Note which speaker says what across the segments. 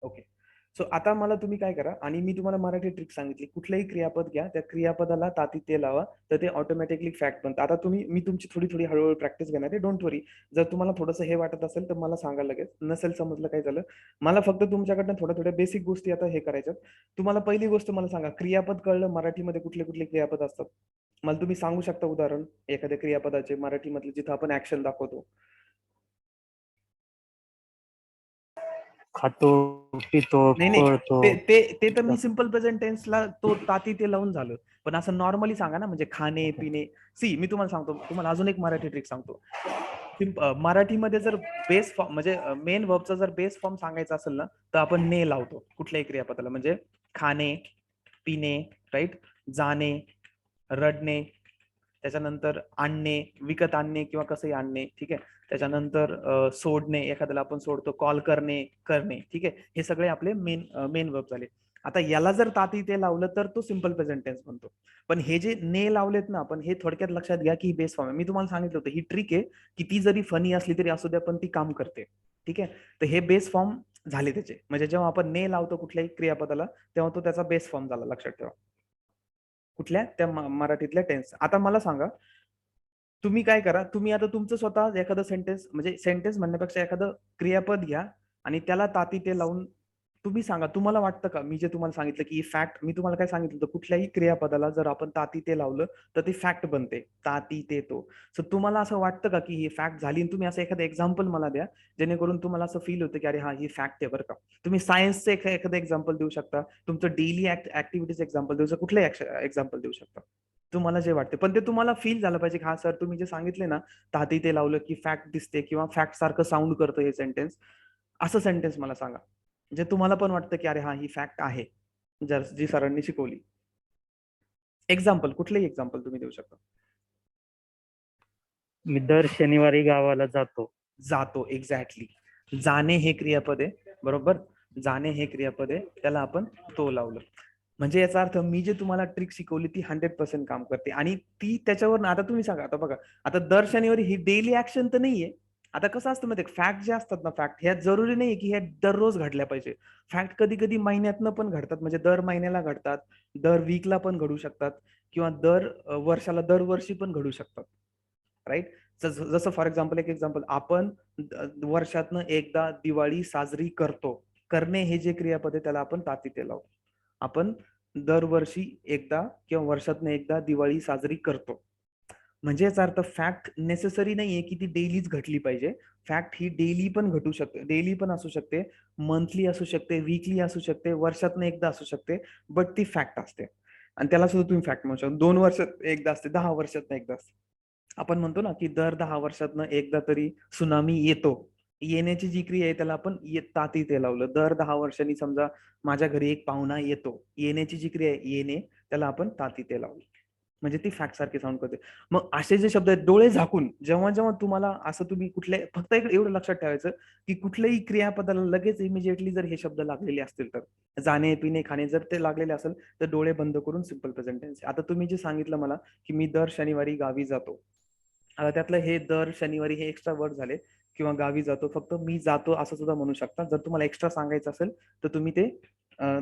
Speaker 1: Okay. So आता मला तुम्ही काय करा, आणि मी तुम्हाला मराठी ट्रिक सांगितली. कुठलंही क्रियापद घ्या, त्या क्रियापदाला ताती ते लावा, तर ते ऑटोमॅटिकली फॅक्ट बनतं. आता मी तुमची थोडी हळूहळू प्रॅक्टिस घेणार आहे. डोंट वरी. जर तुम्हाला थोडंसं हे वाटत असेल तर मला सांगा लगेच. नसेल समजलं काय झालं, मला फक्त तुमच्याकडनं थोड्या बेसिक गोष्टी आता हे करायच्यात. तुम्हाला पहिली गोष्ट मला सांगा, क्रियापद कळलं मराठीमध्ये कुठले कुठले क्रियापद असतात? मला तुम्ही सांगू शकता उदाहरण एखाद्या क्रियापदाचे मराठीमधले जिथं आपण ऍक्शन दाखवतो?
Speaker 2: खातो, पितो,
Speaker 1: नाही नाही,
Speaker 2: पळतो.
Speaker 1: ते ते ते तर मी सिंपल प्रेझेंट टेन्सला तो ताती ते लावून झालं. पण असं नॉर्मली सांगा ना, म्हणजे खाणे पिणे. सी मी तुम्हाला सांगतो, तुम्हाला अजून एक मराठी ट्रिक सांगतो. मराठीमध्ये जर बेस फॉर्म म्हणजे मेन वर्बचा जर बेस फॉर्म सांगायचा असेल ना, तर आपण ने लावतो कुठल्याही क्रियापदाला. म्हणजे खाणे, पिणे, राईट, जाणे, रडणे, त्याच्यानंतर आणणे, विकत आणणे किंवा कसंही आणणे, ठीक आहे. त्याच्यानंतर सोडणे, एखाद्याला आपण सोडतो, कॉल करणे, करणे, ठीक आहे. हे सगळे आपले मेन वर्ब झाले. आता याला जर ताती ते लावलं तर तो सिंपल प्रेझेंट टेन्स बनतो. पण हे जे ने लावलेत ना आपण, हे थोडक्यात लक्षात घ्या की बेस फॉर्म आहे. मी तुम्हाला सांगितलं होतं ही ट्रिक आहे की ती जरी फनी असली तरी असू द्या, पण ती काम करते, ठीक आहे. तर हे बेस फॉर्म झाले त्याचे. म्हणजे जेव्हा आपण ने लावतो कुठल्याही क्रियापदाला, तेव्हा तो त्याचा बेस फॉर्म झाला, लक्षात ठेवा. कुठल्या त्या मराठीतल्या टेन्स. आता मला सांगा, तुम्ही काय करा, तुम्ही आता तुमचं स्वतः एखादं सेंटेन्स, म्हणजे सेंटेन्स म्हणण्यापेक्षा एखादं क्रियापद घ्या आणि त्याला ताती ते लावून तुम्ही सांगा, तुम्हाला वाटतं का मी जे तुम्हाला सांगितलं की फॅक्ट, मी तुम्हाला काय सांगितलं होतं, कुठल्याही क्रियापदाला जर आपण ताती ते लावलं तर ती फॅक्ट बनते, ताती ते तो. सो तुम्हाला असं वाटतं का की ही फॅक्ट झाली, आणि तुम्ही असं एखादं एक्झाम्पल मला द्या जेणेकरून तुम्हाला असं फील होतं की अरे हा ही फॅक्ट आहे बरं का. तुम्ही सायन्सचं एखादं एक्झाम्पल देऊ शकता, तुमचं डेली ऍक्टिव्हिटीज एक्झाम्पल देऊ शकता, कुठलंही एक्झाम्पल देऊ शकता तुम्हाला जे वाटते. पण ते तुम्हाला फील झालं पाहिजे की हा सर तुम्ही जे सांगितले ना, ताती ते लावलं की फॅक्ट दिसते किंवा फॅक्ट सारखं साऊंड करतं हे सेंटेन्स, असं सेंटेन्स मला सांगा जे तुम्हाला पण वाटतं की अरे हा ही फॅक्ट आहे, जर जी सरांनी शिकवली. एक्झाम्पल कुठलंही एक्झाम्पल तुम्ही देऊ शकता.
Speaker 2: मी दर शनिवारी गावाला जातो.
Speaker 1: जातो, एक्झॅक्टली. जाणे हे क्रियापद आहे, बरोबर. जाणे हे क्रियापद आहे, त्याला आपण तो लावलं. म्हणजे याचा अर्थ मी जे तुम्हाला ट्रिक शिकवली ती 100% काम करते. आणि ती त्याच्यावर, आता तुम्ही सांगा, आता बघा, आता दर शनिवारी ही डेली ऍक्शन तर नाहीये. आता कसं असतं माहिती, फॅक्ट जे असतात ना, फॅक्ट ह्या जरुरी नाहीये की ह्या दररोज घडल्या पाहिजे. फॅक्ट कधी कधी महिन्यातनं पण घडतात, म्हणजे दर महिन्याला घडतात, दर वीकला पण घडू शकतात, किंवा दर वर्षाला, दरवर्षी पण घडू शकतात, राईट. जसं फॉर एक्झाम्पल, एक एक्झाम्पल, आपण वर्षातनं एकदा दिवाळी साजरी करतो. करणे हे जे क्रियापद आहे त्याला आपण ताती ते लावतो. आपण दरवर्षी एकदा किंवा वर्षातनं एकदा दिवाळी साजरी करतो. म्हणजे याचा अर्थ फॅक्ट नेसेसरी नाहीये की ती डेलीच घडली पाहिजे. फॅक्ट ही डेली पण घटू शकते, डेली पण असू शकते, मंथली असू शकते, वीकली असू शकते, वर्षातनं एकदा असू शकते, बट ती फॅक्ट असते. आणि त्याला सुद्धा तुम्ही फॅक्ट म्हणू शकता. 2 वर्षात एकदा असते, 10 वर्षातनं एकदा असते. आपण म्हणतो ना की दर 10 वर्षातनं एकदा तरी सुनामी येतो. येण्याची जी क्रिया आहे त्याला आपण ताती ते लावलं. दर 10 वर्षांनी समजा माझ्या घरी एक पाहुणा येतो, येण्याची जी क्रिया आहे येणे, त्याला आपण ताती ते लावलं. म्हणजे ती फॅक्ट सारखी साऊंड करते. मग असे जे शब्द आहेत, डोळे झाकून जेव्हा जेव्हा तुम्हाला असं, तुम्ही कुठले, फक्त एवढं लक्षात ठेवायचं की कुठल्याही क्रियापदाला लगेच इमिजिएटली जर हे शब्द लागलेले असतील, तर जाणे पिणे खाणे जर ते लागलेले असेल तर डोळे बंद करून सिंपल प्रेझेंट टेन्स. आता तुम्ही जे सांगितलं मला की मी दर शनिवारी गावी जातो, आता त्यातलं हे दर शनिवारी हे एक्स्ट्रा वर्ड झाले, किंवा गावी जातो, फक्त मी जातो असं सुद्धा म्हणू शकता. जर तुम्हाला एक्स्ट्रा सांगायचं असेल तर तुम्ही ते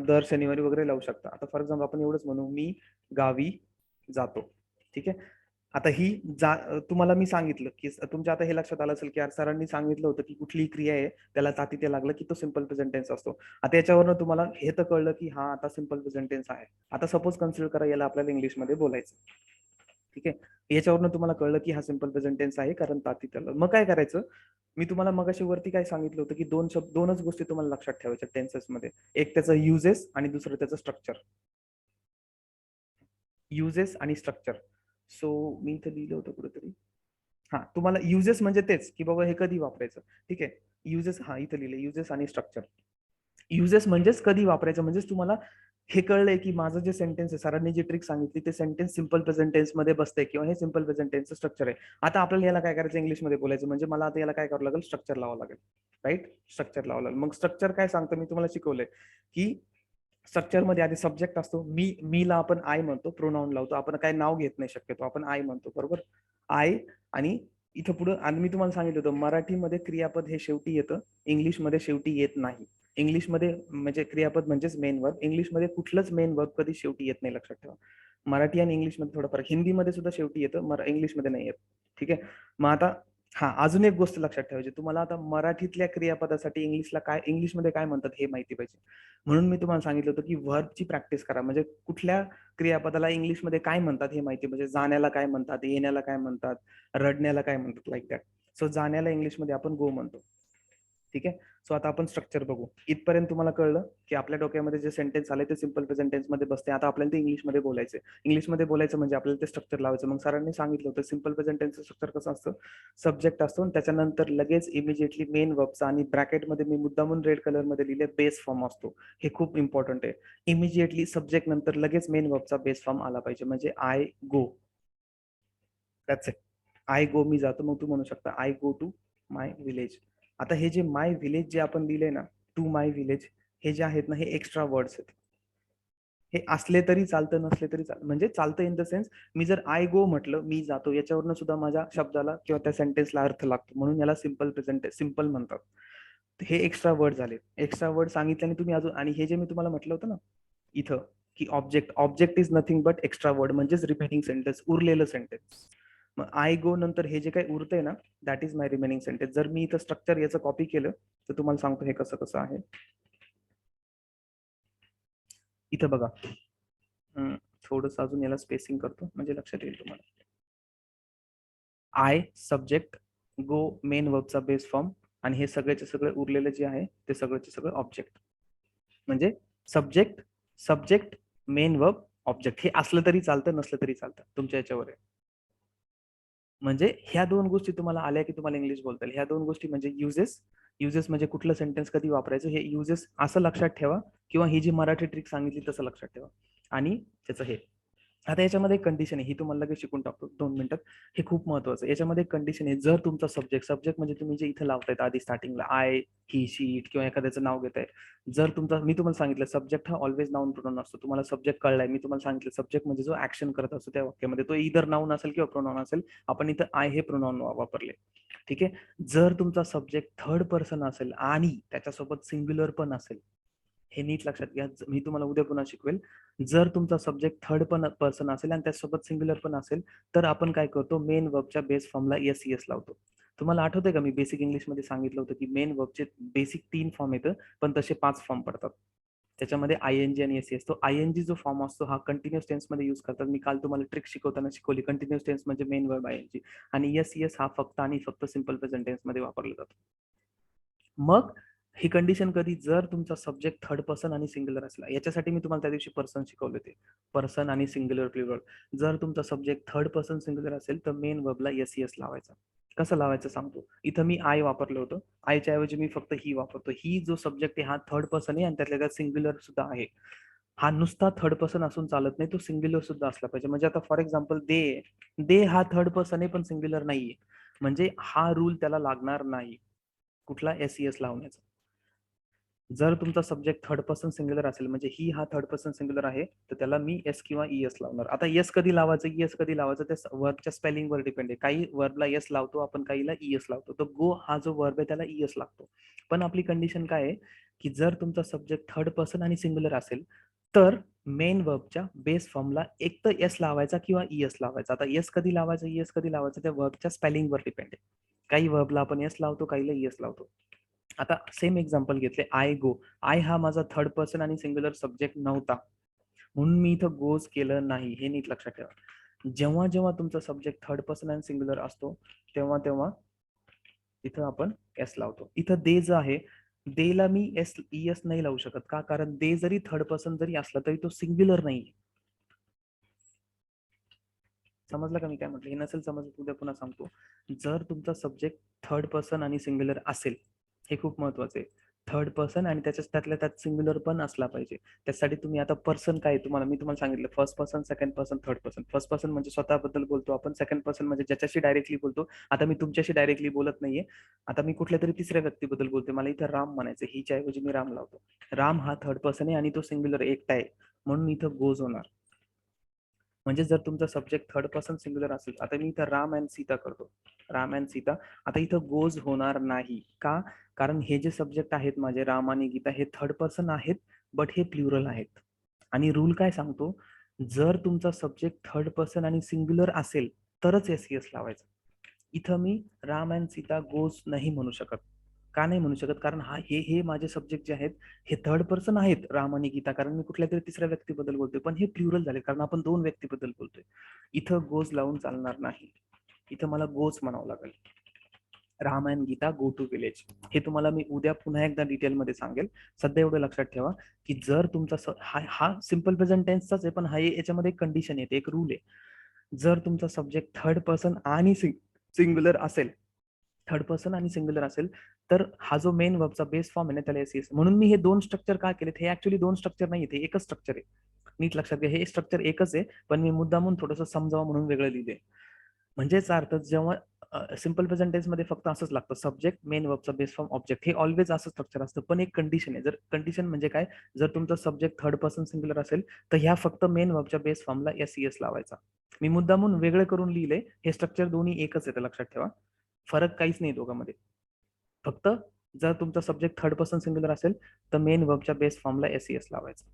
Speaker 1: दर शनिवारी वगैरे लावू शकता. आता फॉर एक्झाम्पल आपण एवढंच म्हणू, मी गावी जातो, ठीक आहे. आता ही तुम्हाला मी सांगितलं की तुमच्या आता हे लक्षात आलं असेल की यार सरांनी सांगितलं होतं की कुठली क्रिया आहे त्याला ताती ते लागलं की तो सिंपल प्रेझेंट टेन्स असतो. आता याच्यावरनं तुम्हाला हे तर कळलं की हा आता सिंपल प्रेझेंट टेन्स आहे. आता सपोज कन्सिडर करा याला आपल्याला इंग्लिशमध्ये बोलायचं, ठीक आहे. याच्यावरनं तुम्हाला कळलं की हा सिंपल प्रेझेंट टेन्स आहे कारण ताती त्याला. मग काय करायचं, मी तुम्हाला मगाशी वरती काय सांगितलं होतं की दोनच गोष्टी तुम्हाला लक्षात ठेवायच्या टेन्सेस मध्ये, एक त्याचं युजेस आणि दुसरं त्याचं स्ट्रक्चर. युजेस आणि स्ट्रक्चर. सो मी इथं लिहिलं होतं कुठेतरी, हा, तुम्हाला युजेस म्हणजे तेच की बाबा हे कधी वापरायचं, ठीक आहे. युजेस, हा इथं लिहिलं, युजेस आणि स्ट्रक्चर. युजेस म्हणजेच कधी वापरायचं, म्हणजेच तुम्हाला हे कळलंय की माझं जे सेंटेन्स आहे, सरांनी जी ट्रिक सांगितली ते सेंटेन्स सिंपल प्रेझेंट टेन्स मध्ये बसतंय, किंवा हे सिंपल प्रेझेंट टेन्सचं स्ट्रक्चर आहे. आता आपल्याला याला काय करायचं, इंग्लिशमध्ये बोलायचं, म्हणजे मला आता याला काय करावं लागेल, स्ट्रक्चर लावावं लागेल, राईट. स्ट्रक्चर लावावं लागेल. मग स्ट्रक्चर काय सांगतं, मी तुम्हाला शिकवलंय की स्ट्रक्चर मध्ये आधी सब्जेक्ट असतो, मीला आपण आय म्हणतो, प्रोनाउन लावतो, आपण काय नाव घेत नाही शक्यतो, आपण आय म्हणतो, बरोबर. आय, आणि इथं पुढं, आणि मी तुम्हाला सांगितलं होतं मराठीमध्ये क्रियापद हे शेवटी येतं, इंग्लिशमध्ये शेवटी येत नाही. इंग्लिशमध्ये म्हणजे क्रियापद म्हणजेच मेन वर्ब. इंग्लिशमध्ये कुठलंच मेन वर्ब कधी शेवटी येत नाही, लक्षात ठेवा. मराठी आणि इंग्लिशमध्ये थोडा फरक. हिंदीमध्ये सुद्धा शेवटी येतं, इंग्लिशमध्ये नाही येत. ठीक आहे. मग आता अजून एक गोष्ट लक्षात ठेवायची, तुम्हाला आता मराठीतल्या क्रियापदासाठी इंग्लिशमध्ये काय म्हणतात हे माहिती पाहिजे. म्हणून मी तुम्हाला सांगितलं होतं की व्हर्बची प्रॅक्टिस करा. म्हणजे कुठल्या क्रियापदाला इंग्लिशमध्ये काय म्हणतात हे माहिती पाहिजे. जाण्याला काय म्हणतात, येण्याला काय म्हणतात, रडण्याला काय म्हणतात, लाईक दॅट. सो जाण्याला इंग्लिशमध्ये आपण गो म्हणतो. ठीक आहे. सो आता आपण स्ट्रक्चर बघू. इथपर्यंत तुम्हाला कळलं की आपल्या डोक्यामध्ये जे सेंटेन्स आले ते सिंपल प्रेझेंट टेन्स मध्ये बसते. आता आपल्याला ते इंग्लिशमध्ये बोलायचं. इंग्लिशमध्ये बोलायचं म्हणजे आपल्याला ते स्ट्रक्चर लावायचं. मग सरांनी सांगितलं होतं सिंपल प्रेझेंट टेन्सचं स्ट्रक्चर कसं असतं, सब्जेक्ट असतो आणि त्याच्यानंतर लगेच इमिजिएटली मेन वर्बचा आणि ब्रॅकेटमध्ये मी मुद्दामून रेड कलर मध्ये लिहिले बेस फॉर्म असतो. हे खूप इम्पॉर्टंट आहे. इमिजिएटली सब्जेक्ट नंतर लगेच मेन वर्बचा बेस फॉर्म आला पाहिजे. म्हणजे I go, that's it. I go, मी जातो. मग तू म्हणू शकता I go to my village. आता हे जे माय विलेज जे आपण लिहिले ना, टू माय विलेज, हे जे आहेत ना, हे एक्स्ट्रा वर्ड्स आहेत. हे असले तरी चालतं, नसले तरी चालतं. म्हणजे चालतं इन द सेन्स, मी जर आय गो म्हटलं, मी जातो, याच्यावरनं सुद्धा माझ्या शब्दाला किंवा त्या सेंटेन्सला अर्थ लागतो. म्हणून याला सिंपल प्रेझेंट सिंपल म्हणतात. हे एक्स्ट्रा वर्ड झाले. एक्स्ट्रा वर्ड सांगितल्याने तुम्ही अजून, आणि हे जे मी तुम्हाला म्हटलं होतं ना इथं, की object is nothing but extra word, म्हणजेच रिमेनिंग सेंटेन्स, उरलेलं सेंटेन्स. मग आय गो नंतर हे जे काही उरतंय ना, that is my remaining sentence. जर मी इथं स्ट्रक्चर याचं कॉपी केलं तर तुम्हाला सांगतो हे कसं कसं आहे. इथं बघा, थोडस अजून याला स्पेसिंग करतो म्हणजे लक्षात येईल तुम्हाला. आय सब्जेक्ट, गो मेन वर्बचा बेस फॉर्म, आणि हे सगळ्याचे सगळे उरलेले जे आहे ते सगळ्याचे सगळं ऑब्जेक्ट. म्हणजे subject subject main verb object, हे असलं तरी चालतं, नसलं तरी चालतं, तुमच्या याच्यावर आहे. म्हणजे ह्या दोन गोष्टी तुम्हाला आल्या की तुम्हाला इंग्लिश बोलता येईल. ह्या दोन गोष्टी म्हणजे युजेस म्हणजे कुठलं सेंटेन्स कधी वापरायचं, हे युजेस असं लक्षात ठेवा, किंवा ही जी मराठी ट्रिक सांगितली तसं लक्षात ठेवा. आणि त्याचं हे, आता याच्यामध्ये एक कंडिशन आहे, ही तुम्हाला लगेच शिकून टाकतो 2 मिनिटात. हे खूप महत्वाचं आहे. याच्यामध्ये एक कंडिशन आहे, जर तुमचा सब्जेक्ट म्हणजे तुम्ही जे इथं लावतायत आधी स्टार्टिंगला आय, ही, शी, इट किंवा एखाद्याचं नाव घेताय, जर तुमचा, मी तुम्हाला सांगितलं सब्जेक्ट हा ऑलवेज नाऊन प्रोनाउन असतो. तुम्हाला सब्जेक्ट कळलाय. मी तुम्हाला सांगितलं सब्जेक्ट म्हणजे जो ऍक्शन करत असतो त्या वाक्यामध्ये, तो इधर नाऊन असेल किंवा प्रोनाउन असेल. आपण इथं आय हे प्रोनाउन वापरले. ठीक आहे. जर तुमचा सब्जेक्ट थर्ड पर्सन असेल आणि त्याच्यासोबत सिंग्युलर पण असेल, हे नीट लक्षात घ्या, मी तुम्हाला उद्या पुन्हा शिकवेल. जर तुमचा सब्जेक्ट थर्ड पर्सन असेल आणि त्यासोबत सिंग्युलर पण असेल, तर आपण काय करतो, मेन वर्बच्या बेस फॉर्मला एस लावतो. तुम्हाला आठवतंय का, मी बेसिक इंग्लिश मध्ये सांगितलं होतं की मेन वर्बचे बेसिक 3 फॉर्म येतं, पण तसे 5 फॉर्म पडतात. त्याच्यामध्ये आयएनजी आणि एस तो आयएनजी जो फॉर्म असतो हा कंटिन्युअस टेन्स मध्ये युज करतात. मी काल तुम्हाला ट्रिक शिकवताना शिकवली. कंटिन्युअस टेन्स म्हणजे मेन वर्ब आयएनजी, आणि एस हा फक्त आणि फक्त सिंपल प्रेझेंट टेन्स मध्ये वापरला जातो. मग ही कंडिशन कधी, जर तुमचा सब्जेक्ट थर्ड पर्सन आणि सिंग्युलर असला. याच्यासाठी मी तुम्हाला त्या दिवशी पर्सन शिकवले होते, पर्सन आणि सिंग्युलर प्लुरल. जर तुमचा सब्जेक्ट थर्ड पर्सन सिंग्युलर असेल तर मेन वर्बला एस लावायचा. कसं लावायचं सांगतो. इथं मी आय वापरलं होतं, आयच्या ऐवजी मी फक्त ही वापरतो. ही जो सब्जेक्ट आहे हा थर्ड पर्सन आहे आणि त्यातल्या त्यात सिंग्युलर सुद्धा आहे. हा नुसता थर्ड पर्सन असून चालत नाही, तो सिंग्युलर सुद्धा असला पाहिजे. म्हणजे आता फॉर एक्झाम्पल दे हा थर्ड पर्सन आहे पण सिंग्युलर नाहीये, म्हणजे हा रूल त्याला लागणार नाही, कुठला एस लावण्याचा. जर तुमचा सब्जेक्ट थर्ड पर्सन सिंग्युलर असेल, म्हणजे ही हा थर्ड पर्सन सिंग्युलर आहे, तर त्याला मी एस किंवा एस लावणार. आता एस कधी लावायचं, एस कधी लावायचं, त्या वर्बच्या स्पेलिंगवर डिपेंड आहे. काही वर्बला एस लावतो आपण, काहीला एस लावतो. तर गो हा जो वर्ब आहे त्याला एस लागतो. पण आपली कंडिशन काय आहे, की जर तुमचा सब्जेक्ट थर्ड पर्सन आणि सिंग्युलर असेल तर मेन वर्बच्या बेस फॉर्मला एक तर एस लावायचा किंवा एस लावायचा. आता एस कधी लावायचं, एस कधी लावायचं, त्या वर्बच्या स्पेलिंगवर डिपेंड आहे. काही वर्बला आपण एस लावतो, काहीला एस लावतो. आता सेम एक्झाम्पल घेतले, आय गो. आय हा माझा थर्ड पर्सन आणि सिंग्युलर सब्जेक्ट नव्हता, म्हणून मी इथं गोज केलं नाही. हे नीट लक्षात ठेवा. जेव्हा जेव्हा तुमचा सब्जेक्ट थर्ड पर्सन आणि सिंग्युलर असतो, तेव्हा तेव्हा इथं आपण एस लावतो. इथं दे जो आहे, देला मी एस नाही लावू शकत. का? कारण दे जरी थर्ड पर्सन जरी असला तरी तो सिंग्युलर नाही. समजलं का मी काय म्हटलं? हे नसेल समजलं उद्या पुन्हा सांगतो. जर तुमचा सब्जेक्ट थर्ड पर्सन आणि सिंग्युलर असेल, हे खूप महत्वाचं आहे. थर्ड पर्सन आणि त्यातल्या त्यात सिंग्युलर पण असला पाहिजे. त्यासाठी तुम्ही आता पर्सन काय, मी तुम्हाला सांगितलं first person, second person, third person. First person म्हणजे स्वतःबद्दल बोलतो आपण, सेकंड पर्सन म्हणजे ज्याच्याशी डायरेक्टली बोलतो. आता मी तुमच्याशी डायरेक्टली बोलत नाहीये, आता मी कुठल्या तरी तिसऱ्या व्यक्तीबद्दल बोलतोय. मला इथं राम म्हणायचं, हिच्या ऐवजी मी राम लावतो. राम हा थर्ड पर्सन आहे आणि तो सिंग्युलर एकटा आहे, म्हणून इथं गोज होणार. म्हणजे जर तुमचा सब्जेक्ट थर्ड पर्सन सिंग्युलर असेल, आता मी इथं राम अँड सीता करतो, राम अँड सीता, आता इथं गोज होणार नाही का? कारण हे जे सब्जेक्ट आहेत माझे राम आणि गीता हे थर्ड पर्सन आहेत, बट हे प्लुरल आहेत. आणि रूल काय सांगतो, जर तुमचा सब्जेक्ट थर्ड पर्सन आणि सिंग्युलर असेल तरच एस लावायचं. इथं मी राम अँड सीता गोज नाही म्हणू शकत. का नाही म्हणू शकत? कारण हे माझे सब्जेक्ट जे आहेत हे थर्ड पर्सन आहेत, राम आणि गीता, कारण मी कुठल्या तरी तिसऱ्या व्यक्तीबद्दल बोलतोय, पण हे प्लुरल झाले कारण आपण दोन व्यक्तीबद्दल बोलतोय. इथं गोज लावून चालणार नाही, इथं मला गोज म्हणावं लागेल. Ram and Gita go to village. हे तुम्हाला मी उद्या पुन्हा एकदा डिटेलमध्ये सांगेल. सध्या एवढं लक्षात ठेवा की जर तुमचा हा सिम्पल प्रेझेंट टेन्सचाच आहे, पण हा याच्यामध्ये एक कंडिशन येते, एक रूल आहे. जर तुमचा सब्जेक्ट थर्ड पर्सन आणि सिंग्युलर असेल, थर्ड पर्सन आणि सिंग्युलर असेल, तर हा जो मेन वर्बचा बेस फॉर्म आहे ना त्याला एस. म्हणून मी हे दोन स्ट्रक्चर का केलेत? हे ऍक्च्युली दोन स्ट्रक्चर नाही, हे एकच स्ट्रक्चर आहे. नीट लक्षात घ्या, हे स्ट्रक्चर एकच आहे, पण मी मुद्दामून थोडंसं समजावं म्हणून वेगळं लिहिले. म्हणजेच अर्थ, जेव्हा सिम्पल प्रेझेंट टेन्स मध्ये फक्त असंच लागतं, सब्जेक्ट मेन वर्बचा बेस फॉर्म ऑब्जेक्ट, हे ऑलवेज असं स्ट्रक्चर असतं. पण एक कंडिशन आहे. जर कंडिशन म्हणजे काय, जर तुमचा सब्जेक्ट थर्ड पर्सन सिंग्युलर असेल तर ह्या फक्त मेन वर्बच्या बेस फॉर्मला एस लावायचा. मी मुद्दामून वेगळे करून लिहिले, हे स्ट्रक्चर दोन्ही एकच आहे, लक्षात ठेवा. फरक काहीच नाही दोघांमध्ये. फक्त जर तुमचा सब्जेक्ट थर्ड पर्सन सिंग्युलर असेल तर मेन वर्बच्या बेस फॉर्मला एस लावायचा.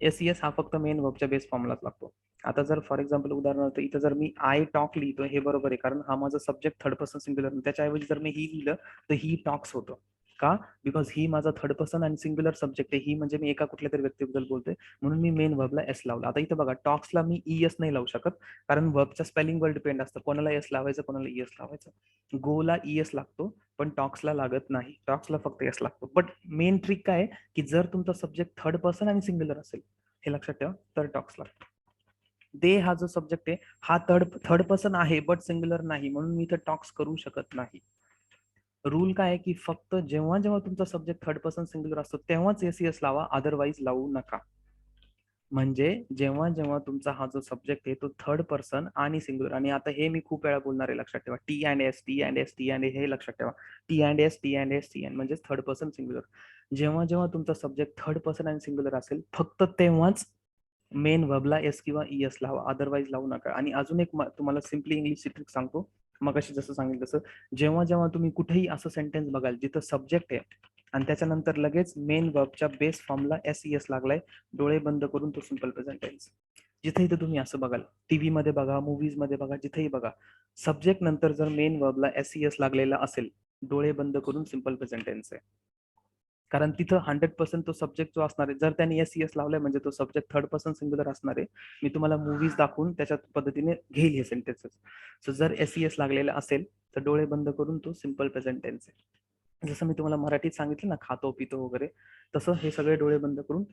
Speaker 1: एस हा फक्त मेन वर्बच्या बेस फॉर्मलाच लागतो. आता जर फॉर एक्झाम्पल उदाहरणार्थ इथं जर मी आय टॉक लिहितो, हे बरोबर आहे कारण हा माझा सब्जेक्ट थर्ड पर्सन सिंग्युलर, त्याच्याऐवजी जर मी ही लिहिलं तर ही टॉक्स होतं. का? बिकॉज ही माझा थर्ड पर्सन आणि सिंग्युलर सब्जेक्ट आहे, ही म्हणजे मी एका कुठल्या तरी व्यक्तीबद्दल बोलतोय, म्हणून मी मेन वर्बला एस लावला. आता इथं बघा, टॉक्सला मी एस नाही लावू शकत कारण वर्बच्या स्पेलिंगवर डिपेंड असतं, कोणाला एस लावायचं कोणाला एस लावायचं. गोला एस लागतो पण टॉक्सला लागत नाही, टॉक्सला फक्त एस लागतो. बट मेन ट्रिक काय आहे की जर तुमचा सब्जेक्ट थर्ड पर्सन आणि सिंग्युलर असेल, हे लक्षात ठेवा, तर टॉक्स लागतो. दे हा जो सब्जेक्ट आहे हा थर्ड पर्सन आहे बट सिंग्युलर नाही, म्हणून मी इथं टॉक्स करू शकत नाही. रूल काय आहे की फक्त जेव्हा जेव्हा तुमचा सब्जेक्ट थर्ड पर्सन सिंग्युलर असतो तेव्हाच एस लावा, अदरवाईज लावू नका. म्हणजे जेव्हा जेव्हा तुमचा हा जो सब्जेक्ट आहे तो थर्ड पर्सन आणि सिंग्युलर, आणि आता हे मी खूप वेळा बोलणार आहे, लक्षात ठेवा, T and S, T and S, T and हे लक्षात ठेवा. T and S, T and S, T and म्हणजे थर्ड पर्सन सिंग्युलर. जेव्हा जेव्हा तुमचा सब्जेक्ट थर्ड पर्सन आणि सिंग्युलर असेल फक्त तेव्हाच मेन वर्बला एस किंवा एस लावा, अदरवाईज लावू नका. आणि अजून एक तुम्हाला सिम्पली इंग्लिश ट्रिक सांगतो, मग अशी जसं सांगितलं तसं, जेव्हा जेव्हा तुम्ही कुठेही असं सेंटेन्स बघाल जिथं सब्जेक्ट आहे आणि त्याच्यानंतर लगेच मेन वर्बच्या बेस फॉर्मला एस लागलाय, डोळे बंद करून तो सिंपल प्रेझेंट टेन्स. जिथे इथं तुम्ही असं बघाल, टीव्ही मध्ये बघा, मूवीज मध्ये बघा, जिथेही बघा, सब्जेक्ट नंतर जर मेन वर्बला एस लागलेला असेल, डोळे बंद करून सिंपल प्रेझेंट टेन्स आहे. कारण तिथं 100% तो सब्जेक्ट जो असणार आहे, जर त्याने एस लावलाय म्हणजे तो सब्जेक्ट थर्ड पर्सन सिंग्युलर असणार आहे. मी तुम्हाला मूवीज दाखवून त्याच्या पद्धतीने घेईल हे सेंटेन्सेस. सो जर एस लागलेला असेल तर डोळे बंद करून तो सिंपल प्रेझेंट टेन्स आहे. जसं मी तुम्हाला मराठीत सांगितलं ना, खातो पितो वगैरे, तसं हे सगळे डोळे बंद करून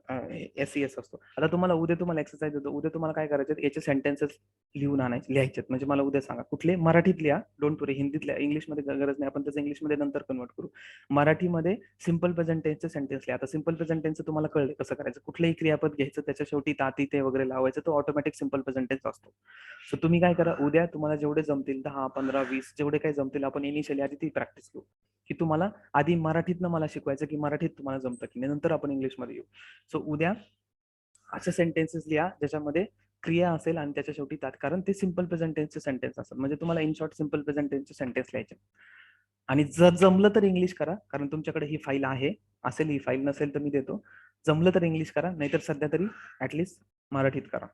Speaker 1: एस असतो. आता तुम्हाला उद्या तुम्हाला एक्सरसाइज देतो, उद्या तुम्हाला काय करायचं, याचे सेंटेन्सेस लिहून आणायचे, लिहायचे. म्हणजे मला उद्या सांगा कुठले, मराठीत लिहा, डोंट वरी, हिंदीत लिहा, इंग्लिशमध्ये गरज नाही, आपण त्याचं इंग्लिशमध्ये नंतर कन्वर्ट करू. मराठीमध्ये सिंपल प्रेझेंट टेन्सचे सेंटेन्स लिहा. आता सिंपल प्रेझेंट टेन्सचं तुम्हाला कळलं कसं करायचं, कुठलंही क्रियापद घ्यायचं, त्याच्या शेवटी ताती ते वगैरे लावायचं, तो ऑटोमॅटिक सिंपल प्रेझेंट टेन्स असतो. सो तुम्ही काय करा, उद्या तुम्हाला जेवढे जमतील 10, 15, 20 जेवढे काही जमतील, आपण इनिशियली आधी ती प्रॅक्टिस करू, की तुम्हाला आधी मराठीतनं मला शिकवायचं की मराठीत तुम्हाला जमतं की नाही, नंतर आपण इंग्लिशमध्ये येऊ. सो उद्या असे सेंटेन्सेस लिहा ज्याच्यामध्ये क्रिया असेल आणि त्याच्या शेवटी तात, कारण ते सिंपल प्रेझेंट टेन्सचे सेंटेन्स असतात. म्हणजे तुम्हाला इन शॉर्ट सिंपल प्रेझेंट टेन्सचे सेंटेन्स लिहायचे. आणि जर जमलं तर इंग्लिश करा, कारण तुमच्याकडे ही फाईल आहे, असेल ही फाईल, नसेल तर मी देतो. जमलं तर इंग्लिश करा, नाहीतर सध्या तरी ऍटलिस्ट मराठीत करा.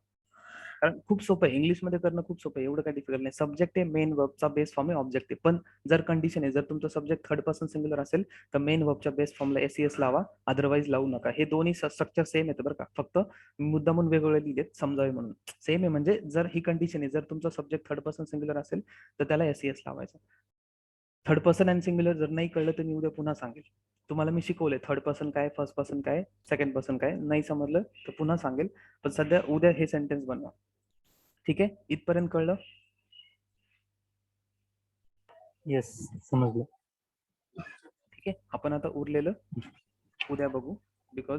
Speaker 1: कारण खूप सोपं आहे, इंग्लिशमध्ये करणं खूप सोपं आहे, एवढं काही डिफिकल्ट नाही. सब्जेक्ट आहे, मेन वर्बचा बेस फॉर्म आहे, ऑब्जेक्ट आहे. पण जर कंडिशन आहे, जर तुमचं सब्जेक्ट थर्ड पर्सन सिंग्युलर असेल तर मेन वर्बच्या बेस फॉर्मला एस लावा, अदरवाईज लावू नका. हे दोन्ही स्ट्रक्चर सेम येतं बरं का, फक्त मुद्दामून वेगवेगळे लिहिलेत समजावे म्हणून. सेम आहे, म्हणजे जर ही कंडिशन आहे, जर तुमचा सब्जेक्ट थर्ड पर्सन सिंग्युलर असेल तर त्याला एस लावायचं. थर्ड पर्सन अँड सिंग्युलर जर नाही कळलं तर मी उद्या पुन्हा सांगेल. तुम्हाला मी शिकवलंय थर्ड पर्सन काय, फर्स्ट पर्सन काय, सेकंड पर्सन काय, नाही समजलं तर पुन्हा सांगेल. पण सध्या उद्या हे सेंटेन्स बनवा. ठीक आहे, इथपर्यंत कळलं?
Speaker 2: येस, समजलं.
Speaker 1: ठीक आहे, आपण आता उरलेलं उद्या बघू, बिकॉज